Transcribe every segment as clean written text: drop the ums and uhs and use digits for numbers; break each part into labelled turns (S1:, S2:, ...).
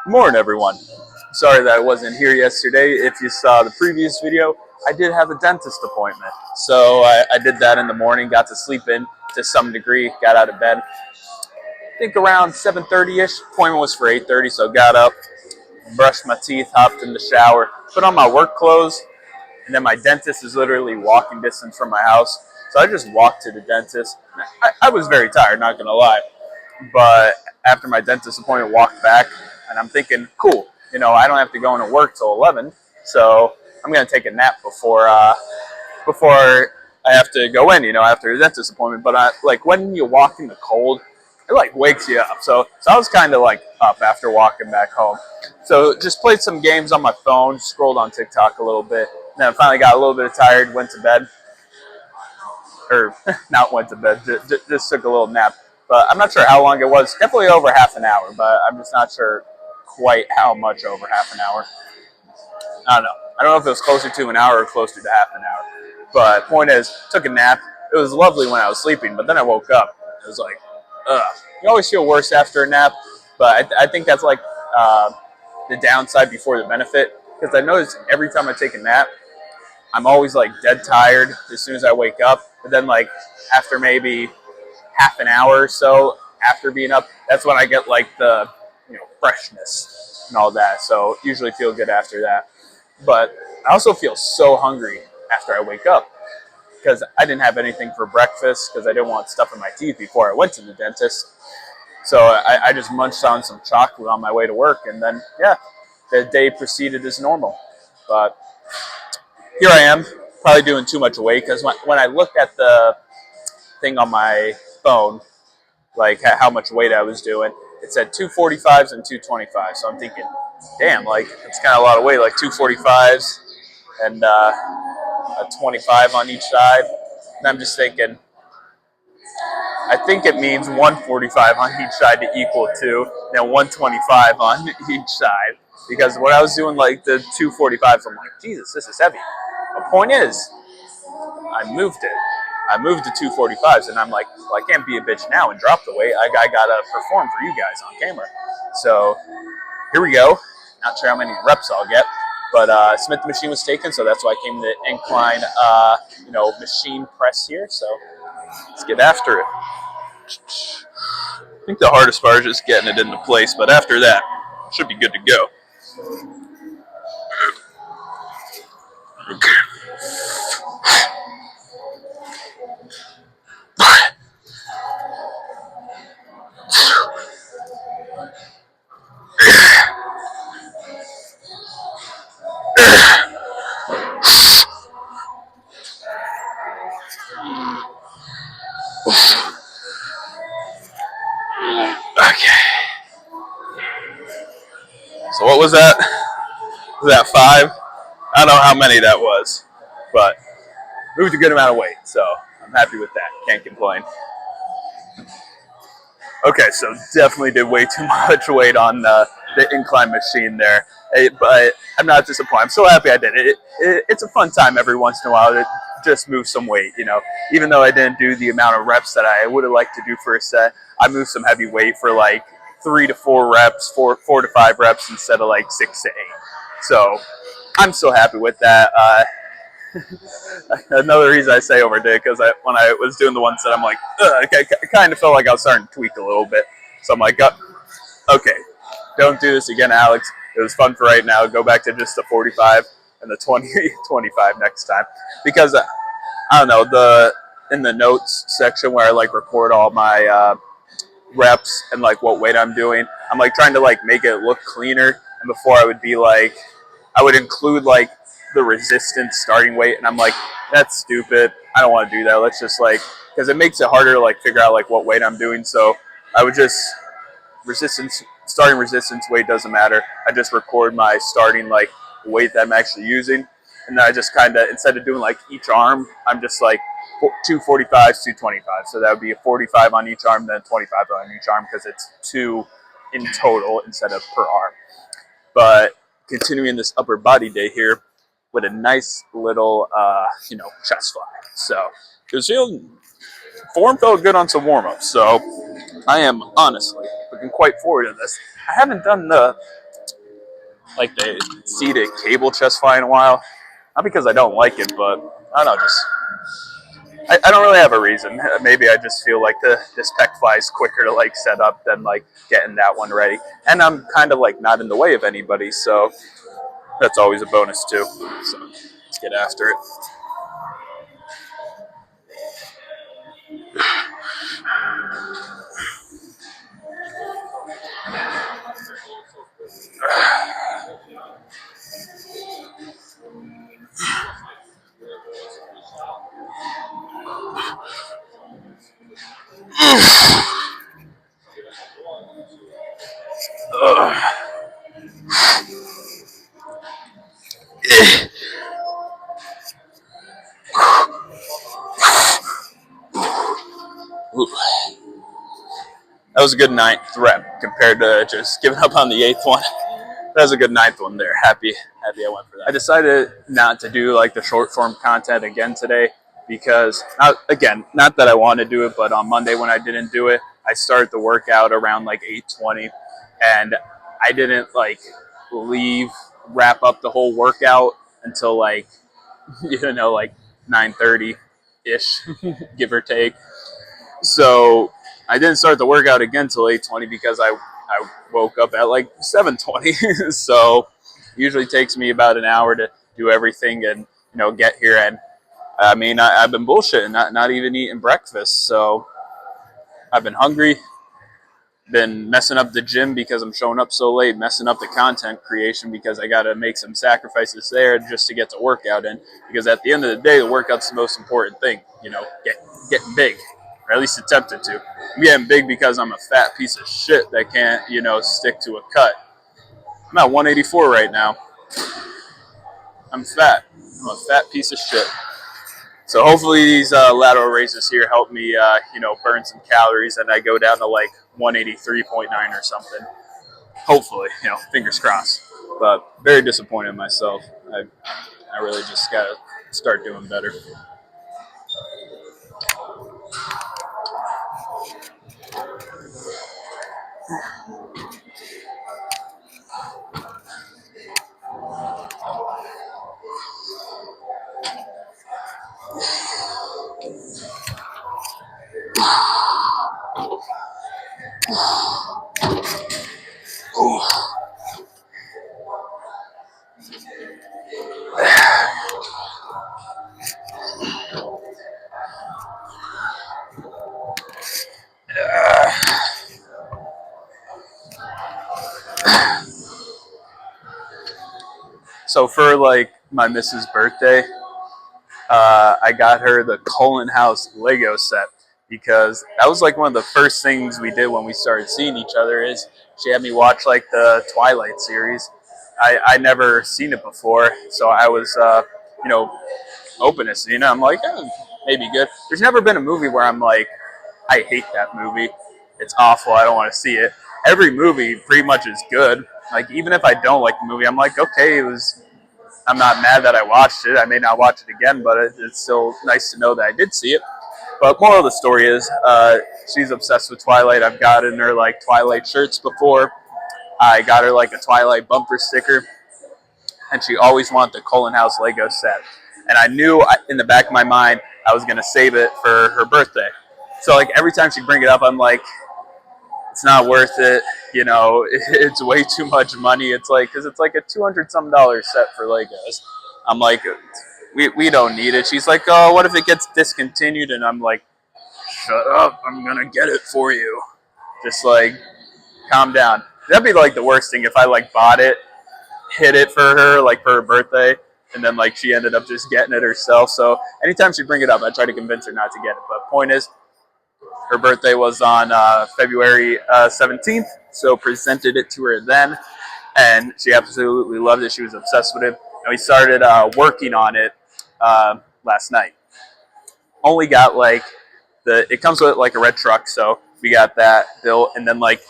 S1: Good morning, everyone. Sorry that I wasn't here yesterday. If you saw the previous video, I did have a dentist appointment. So I did that in the morning, got to sleep in to some degree, got out of bed. I think around 7:30-ish. Appointment was for 8:30, so got up, brushed my teeth, hopped in the shower, put on my work clothes, and then my dentist is literally walking distance from my house. So I just walked to the dentist. I was very tired, not going to lie. But after my dentist appointment, walked back, and I'm thinking, cool, I don't have to go into work till 11, so I'm gonna take a nap before I have to go in, after the dentist appointment. But like when you walk in the cold, it like wakes you up. So I was kind of like up after walking back home. So just played some games on my phone, scrolled on TikTok a little bit, and then I finally got a little bit tired, went to bed, or not went to bed, just took a little nap. But I'm not sure how long it was. Definitely over half an hour, but I'm just not sure quite how much over half an hour. I don't know. I don't know if it was closer to an hour or closer to half an hour. But point is, took a nap. It was lovely when I was sleeping, but then I woke up. It was like, ugh. You always feel worse after a nap, but I think that's like the downside before the benefit. Because I notice every time I take a nap, I'm always like dead tired as soon as I wake up. But then like after maybe half an hour or so after being up, that's when I get like the freshness and all that. So usually feel good after that. But I also feel so hungry after I wake up because I didn't have anything for breakfast because I didn't want stuff in my teeth before I went to the dentist. So I just munched on some chocolate on my way to work, and then yeah, the day proceeded as normal. But here I am, probably doing too much weight because when I looked at the thing on my phone, like how much weight I was doing, it said 245s and 225s. So I'm thinking, damn, like it's kind of a lot of weight, like 245s and a 25 on each side. And I'm just thinking, I think it means 145 on each side to equal 2, and 125 on each side. Because when I was doing like the 245s, I'm like, Jesus, this is heavy. The point is, I moved it. I moved to 245s, and I'm like, well, I can't be a bitch now and drop the weight. I gotta perform for you guys on camera. So here we go. Not sure how many reps I'll get, but Smith machine was taken, so that's why I came to the incline, machine press here. So let's get after it. I think the hardest part is just getting it into place, but after that, should be good to go. Okay. Okay. So what was that? Was that 5? I don't know how many that was, but moved a good amount of weight, so I'm happy with that. Can't complain. Okay, so definitely did way too much weight on the incline machine there, but I'm not disappointed. I'm so happy I did it. It's a fun time every once in a while to just move some weight, Even though I didn't do the amount of reps that I would have liked to do for a set, I moved some heavy weight for like 3 to 4 reps, 4 to 5 reps instead of like 6 to 8. So I'm so happy with that. Another reason I say overdid because when I was doing the one set, I'm like, I kind of felt like I was starting to tweak a little bit. So I'm like, okay, don't do this again, Alex. It was fun for right now. Go back to just the 45 and the 25 next time. Because I don't know, in the notes section where I like record all my reps and like what weight I'm doing, I'm like trying to like make it look cleaner. And before I would include like the resistance starting weight, and I'm like, that's stupid. I don't want to do that. Let's just because it makes it harder to like figure out like what weight I'm doing. So I would just starting resistance weight doesn't matter. I just record my starting like weight that I'm actually using, and then I just kind of, instead of doing like each arm, I'm just like 245s, 225. So that would be a 45 on each arm, then 25 on each arm because it's 2 in total instead of per arm. But continuing this upper body day here with a nice little, chest fly. So it was form felt good on some warm-ups. So I am honestly looking quite forward to this. I haven't done the like the seated cable chest fly in a while. Not because I don't like it, but I don't know, just I don't really have a reason. Maybe I just feel like this pec fly is quicker to like set up than like getting that one ready. And I'm kind of like not in the way of anybody, so that's always a bonus too. So let's get after it. Ooh. That was a good ninth rep compared to just giving up on the eighth one. That was a good ninth one there. Happy I went for that. I decided not to do like the short form content again today because, not that I want to do it, but on Monday when I didn't do it, I started the workout around like 8:20, and I didn't like wrap up the whole workout until like like 9:30 ish, give or take. So I didn't start the workout again till 8:20 because I woke up at like 7:20. So it usually takes me about an hour to do everything and get here. And I mean I've been bullshitting, not even eating breakfast. So I've been hungry, been messing up the gym because I'm showing up so late, messing up the content creation because I got to make some sacrifices there just to get the workout in. Because at the end of the day, the workout's the most important thing. Getting big, or at least attempted to. I'm getting big because I'm a fat piece of shit that can't, stick to a cut. I'm at 184 right now. I'm fat. I'm a fat piece of shit. So hopefully these lateral raises here help me, burn some calories, and I go down to like 183.9 or something. Hopefully, fingers crossed. But very disappointed in myself. I really just gotta start doing better. So for like my missus' birthday, I got her the Cullen House Lego set because that was like one of the first things we did when we started seeing each other. Is she had me watch like the Twilight series. I never seen it before, so I was open to seeing it. I'm like, maybe good. There's never been a movie where I'm like, I hate that movie. It's awful. I don't want to see it. Every movie pretty much is good. Like even if I don't like the movie, I'm like, okay, I'm not mad that I watched it. I may not watch it again, but it's still nice to know that I did see it. But moral of the story is, she's obsessed with Twilight. I've gotten her like Twilight shirts before. I got her like a Twilight bumper sticker, and she always wanted the Cullen House Lego set. And I knew in the back of my mind I was gonna save it for her birthday. So like every time she'd bring it up, I'm like, it's not worth it. It's way too much money. It's like, because it's like a $200-some set for Legos. I'm like, we don't need it. She's like, oh, what if it gets discontinued? And I'm like, shut up. I'm going to get it for you. Just like, calm down. That'd be like the worst thing if I like bought it, hid it for her, like for her birthday, and then like she ended up just getting it herself. So anytime she bring it up, I try to convince her not to get it. But point is, her birthday was on February 17th, so presented it to her then, and she absolutely loved it. She was obsessed with it, and we started working on it last night. Only got like it comes with like a red truck, so we got that built, and then like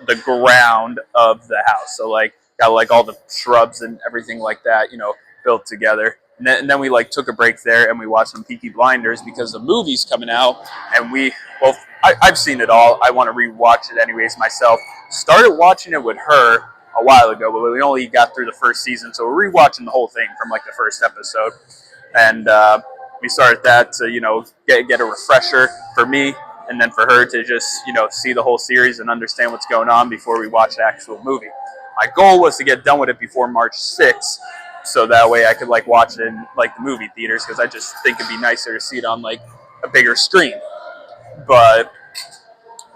S1: the ground of the house, so like got like all the shrubs and everything like that, built together. And then we like took a break there and we watched some Peaky Blinders because the movie's coming out, and I've seen it all. I want to rewatch it anyways myself. Started watching it with her, a while ago, but we only got through the first season, so we're rewatching the whole thing from like the first episode, and we started that to get a refresher for me, and then for her to just see the whole series and understand what's going on before we watch the actual movie. My goal was to get done with it before March 6th, so that way I could like watch it in like the movie theaters, because I just think it'd be nicer to see it on like a bigger screen. But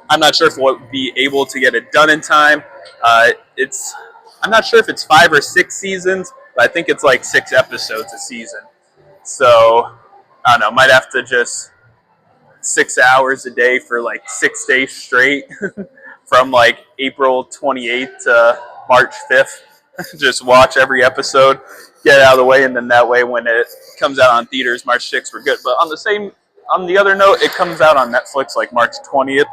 S1: I'm not sure if we'll be able to get it done in time. I'm not sure if it's 5 or 6 seasons, but I think it's like 6 episodes a season. So I don't know, might have to just 6 hours a day for like 6 days straight from like April 28th to March 5th. Just watch every episode, get it out of the way, and then that way when it comes out on theaters March 6th, we're good. But on the other note, it comes out on Netflix like March 20th,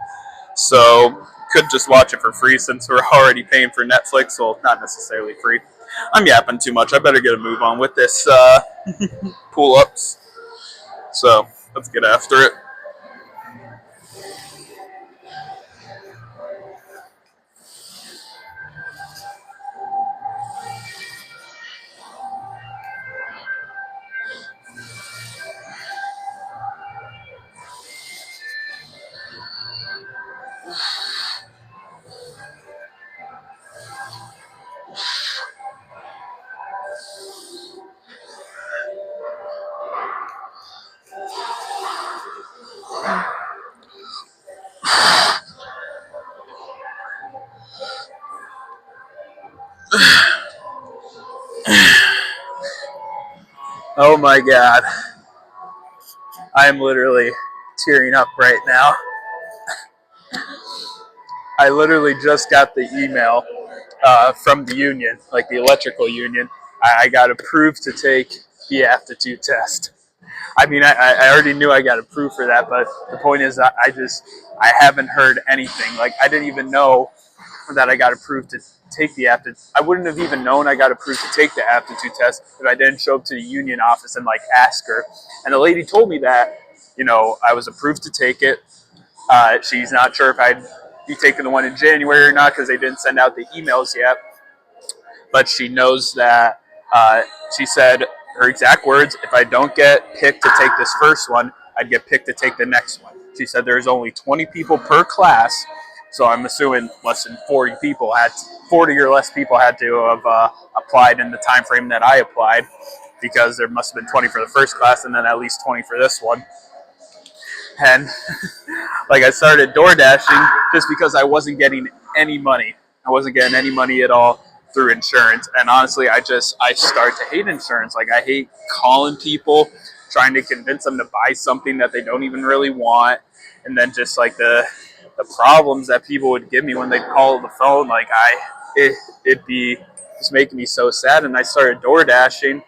S1: so could just watch it for free since we're already paying for Netflix. Well, not necessarily free. I'm yapping too much. I better get a move on with this pull-ups. So let's get after it. Oh my God. I am literally tearing up right now. I literally just got the email from the union, like the electrical union. I got approved to take the aptitude test. I mean, I already knew I got approved for that, but the point is, I haven't heard anything. Like, I didn't even know that I got approved to take the aptitude. I wouldn't have even known I got approved to take the aptitude test if I didn't show up to the union office and like ask her. And the lady told me that, I was approved to take it. She's not sure if I'd be taking the one in January or not because they didn't send out the emails yet. But she knows that, she said her exact words, if I don't get picked to take this first one, I'd get picked to take the next one. She said there's only 20 people per class, so I'm assuming less than 40 or less people had to have applied in the time frame that I applied, because there must have been 20 for the first class and then at least 20 for this one. And like, I started door dashing just because I wasn't getting any money. I wasn't getting any money at all through insurance. And honestly, I start to hate insurance. Like, I hate calling people, trying to convince them to buy something that they don't even really want. And then just like the problems that people would give me when they call the phone, like it'd be just making me so sad. And I started door dashing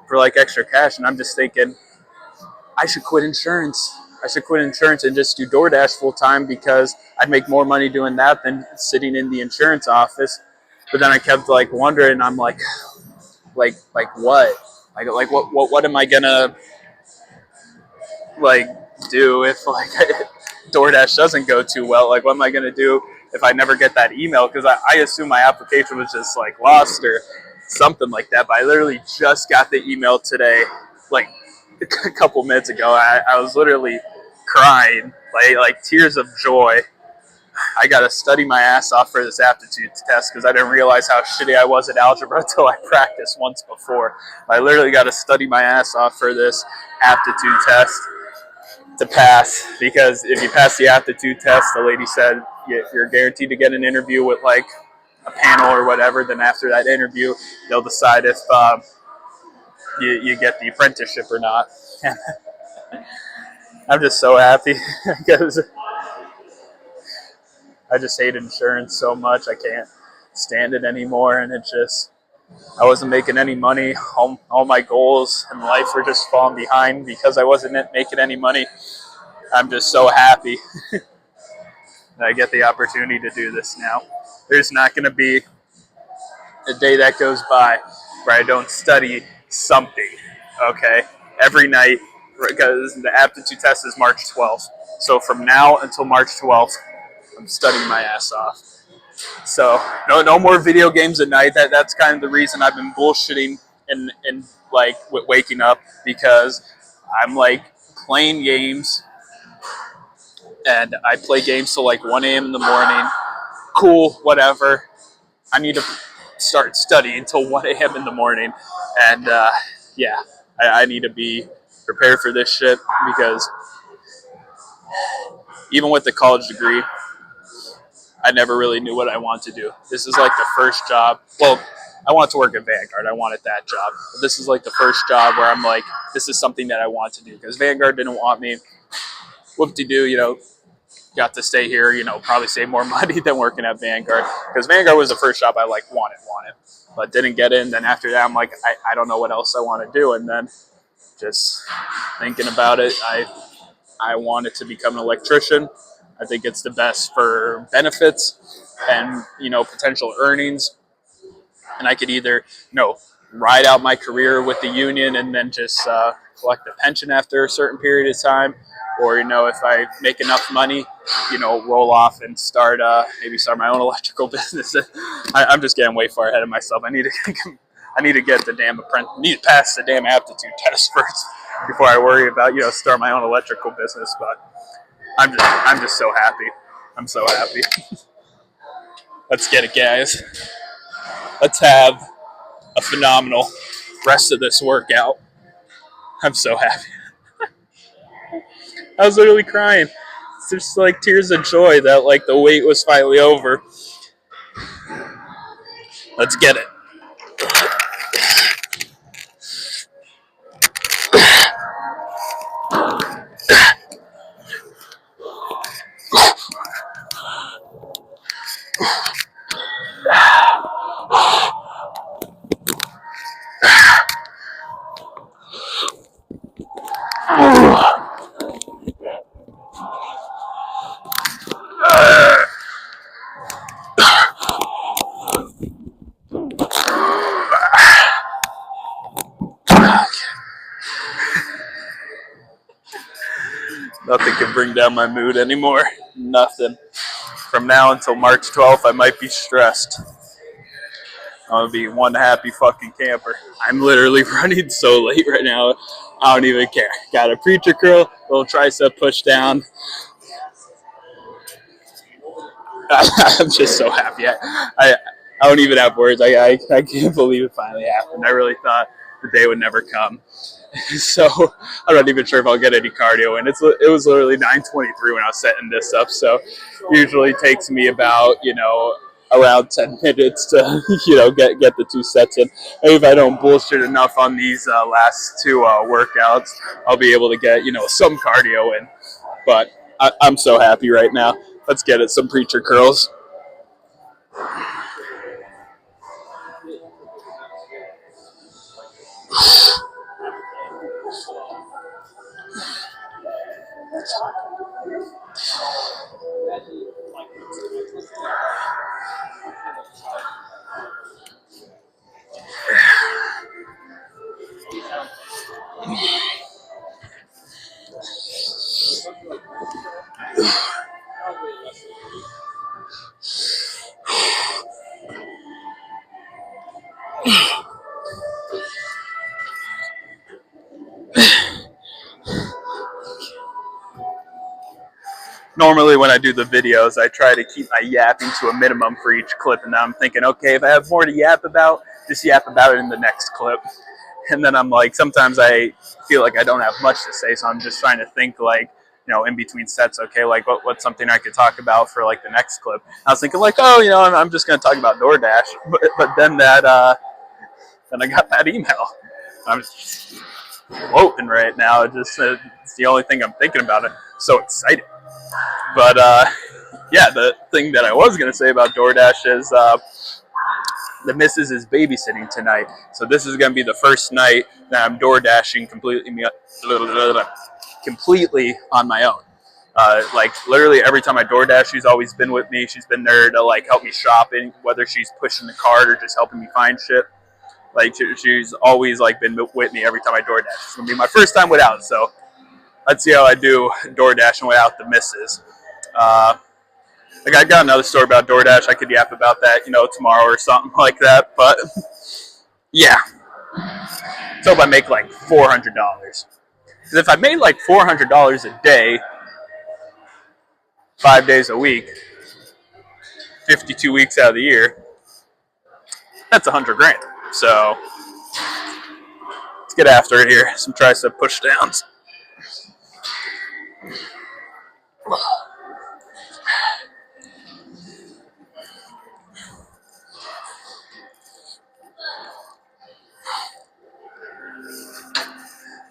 S1: for like extra cash. And I'm just thinking, I should quit insurance. I should quit insurance and just do DoorDash full time, because I'd make more money doing that than sitting in the insurance office. But then I kept like wondering, I'm like what? Like what am I gonna like do if like DoorDash doesn't go too well? Like, what am I gonna do if I never get that email? Because I assume my application was just like lost or something like that. But I literally just got the email today, like a couple minutes ago. I was literally crying, like tears of joy. I got to study my ass off for this aptitude test, because I didn't realize how shitty I was at algebra until I practiced once before. I literally got to study my ass off for this aptitude test to pass, because if you pass the aptitude test, the lady said you're guaranteed to get an interview with like a panel or whatever. Then after that interview, they'll decide if you get the apprenticeship or not. I'm just so happy because I just hate insurance so much. I can't stand it anymore, and I wasn't making any money. All my goals in life were just falling behind because I wasn't making any money. I'm just so happy that I get the opportunity to do this now. There's not going to be a day that goes by where I don't study something, okay? Every night, because the aptitude test is March 12th. So from now until March 12th, I'm studying my ass off. So no more video games at night. That's kind of the reason I've been bullshitting and like waking up, because I'm like playing games, and I play games till like 1 a.m. in the morning. Cool, whatever. I need to start studying until 1 a.m. in the morning, and yeah, I need to be prepared for this shit, because even with the college degree, I never really knew what I want to do. This is like the first job. Well, I want to work at Vanguard. I wanted that job. But this is like the first job where I'm like, this is something that I want to do, because Vanguard didn't want me. Whoop-de-doo, you know, got to stay here, you know, probably save more money than working at Vanguard, because Vanguard was the first job I like wanted, but didn't get in. Then after that, I'm like, I don't know what else I want to do. And then just thinking about it, I wanted to become an electrician. I think it's the best for benefits and, you know, potential earnings. And I could either, you know, ride out my career with the union and then just collect a pension after a certain period of time, or, you know, if I make enough money, you know, roll off and start maybe start my own electrical business. I'm just getting way far ahead of myself. I need to get the damn need to pass the damn aptitude test first before I worry about, you know, start my own electrical business. But I'm just so happy. I'm so happy. Let's get it, guys. Let's have a phenomenal rest of this workout. I'm so happy. I was literally crying. It's just like tears of joy that like the wait was finally over. Let's get it. Nothing can bring down my mood anymore. Nothing. From now until March 12th, I might be stressed. I'm gonna be one happy fucking camper. I'm literally running so late right now. I don't even care. Got a preacher curl, little tricep push down. I'm just so happy. I don't even have words. I can't believe it finally happened. I really thought the day would never come. So I'm not even sure if I'll get any cardio in. It was literally 9:23 when I was setting this up. So usually takes me about, you know, around 10 minutes to, you know, get the 2 sets in. Maybe if I don't bullshit enough on these last 2 workouts, I'll be able to get, you know, some cardio in. But I'm so happy right now. Let's get it. Some preacher curls. Normally when I do the videos, I try to keep my yapping to a minimum for each clip, and now I'm thinking, okay, if I have more to yap about, just yap about it in the next clip. And then I'm like, sometimes I feel like I don't have much to say, so I'm just trying to think, like, you know, in between sets, okay, like what's something I could talk about for like the next clip. I was thinking like, oh, you know, I'm just going to talk about DoorDash, but then then I got that email. I'm just floating right now. It's the only thing I'm thinking about. It. So excited. But yeah, the thing that I was going to say about DoorDash is the missus is babysitting tonight. So this is going to be the first night that I'm DoorDashing completely on my own. Like literally every time I DoorDash, she's always been with me. She's been there to like help me shopping, whether she's pushing the cart or just helping me find shit. Like she's always like been with me every time I DoorDash. It's going to be my first time without, so let's see how I do DoorDashing without the missus. Like, I got another story about DoorDash. I could yap about that, tomorrow or something like that. But yeah, so if I make like $400, because if I made like $400 a day, 5 days a week, 52 weeks out of the year, that's $100,000. So let's get after it here. Some tricep push downs.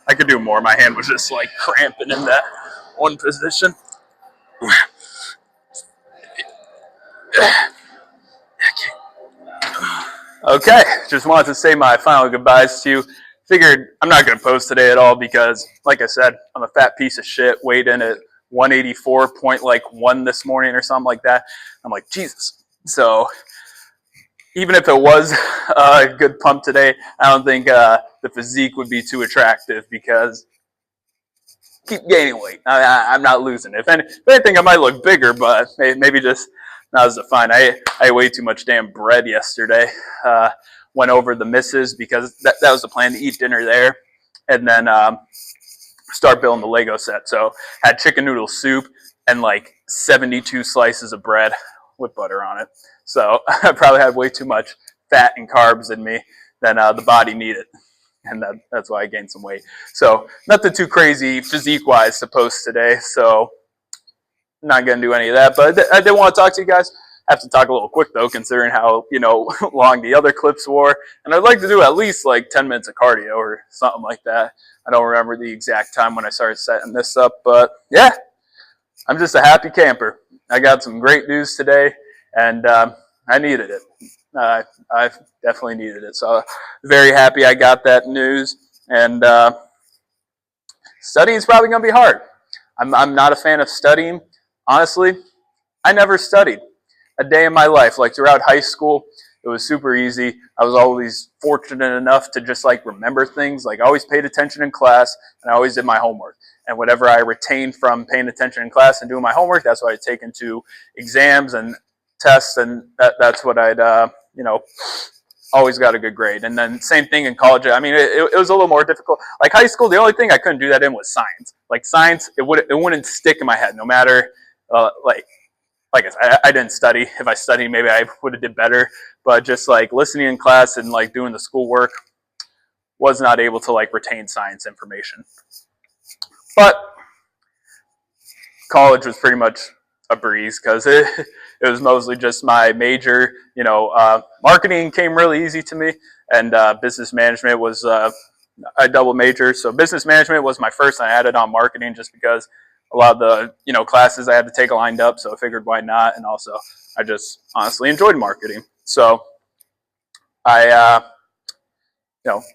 S1: I could do more. My hand was just like cramping in that one position. Okay, just wanted to say my final goodbyes to you. Figured I'm not going to post today at all because, like I said, I'm a fat piece of shit. Weighed in at 184.1 this morning or something like that. I'm like, Jesus. So even if it was a good pump today, I don't think the physique would be too attractive because I keep gaining weight. I'm not losing it. If anything, I might look bigger, but maybe just not as defined. I ate way too much damn bread yesterday. Went over the misses because that was the plan, to eat dinner there and then start building the Lego set. So had chicken noodle soup and like 72 slices of bread with butter on it. So I probably had way too much fat and carbs in me than the body needed. And that's why I gained some weight. So nothing too crazy physique-wise to post today. So not going to do any of that. But I did want to talk to you guys. I have to talk a little quick, though, considering how, long the other clips were. And I'd like to do at least like 10 minutes of cardio or something like that. I don't remember the exact time when I started setting this up. But yeah, I'm just a happy camper. I got some great news today. And I needed it. I definitely needed it. So very happy I got that news. And studying is probably going to be hard. I'm not a fan of studying. Honestly, I never studied a day in my life. Like throughout high school, it was super easy. I was always fortunate enough to just like remember things. Like I always paid attention in class and I always did my homework. And whatever I retained from paying attention in class and doing my homework, that's what I'd take into exams and tests, and that's what I'd always got a good grade. And then same thing in college. I mean, it was a little more difficult. Like high school, the only thing I couldn't do that in was science. Like science, it wouldn't stick in my head, no matter like I said, I didn't study. If I studied, maybe I would have did better. But just like listening in class and like doing the schoolwork, was not able to like retain science information. But college was pretty much a breeze because it was mostly just my major. Marketing came really easy to me, and business management was a double major. So business management was my first, and I added on marketing just because a lot of the classes I had to take lined up. So I figured why not, and also I just honestly enjoyed marketing. So I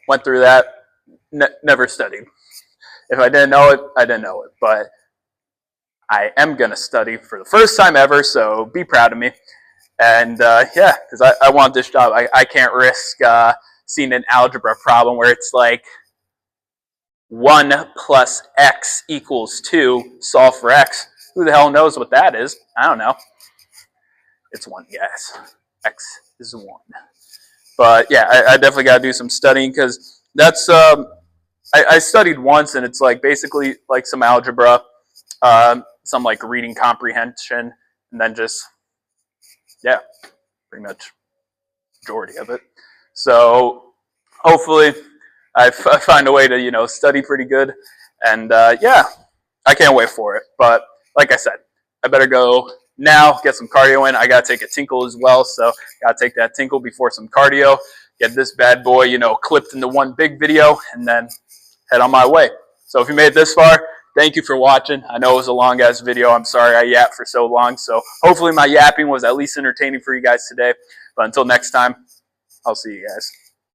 S1: went through that. Never studied. If I didn't know it, I didn't know it. But I am going to study for the first time ever, so be proud of me. And yeah, because I want this job. I can't risk seeing an algebra problem where it's like 1 plus x equals 2, solve for x. Who the hell knows what that is? I don't know. It's 1, guys. X is 1. But yeah, I definitely got to do some studying because that's, I studied once and it's like basically like some algebra, some like reading comprehension, and then just, yeah, pretty much majority of it. So hopefully I find a way to, study pretty good. And yeah, I can't wait for it. But like I said, I better go now, get some cardio in. I got to take a tinkle as well. So got to take that tinkle before some cardio, get this bad boy, clipped into one big video, and then head on my way. So if you made it this far, thank you for watching. I know it was a long ass video. I'm sorry I yapped for so long. So hopefully my yapping was at least entertaining for you guys today. But until next time, I'll see you guys.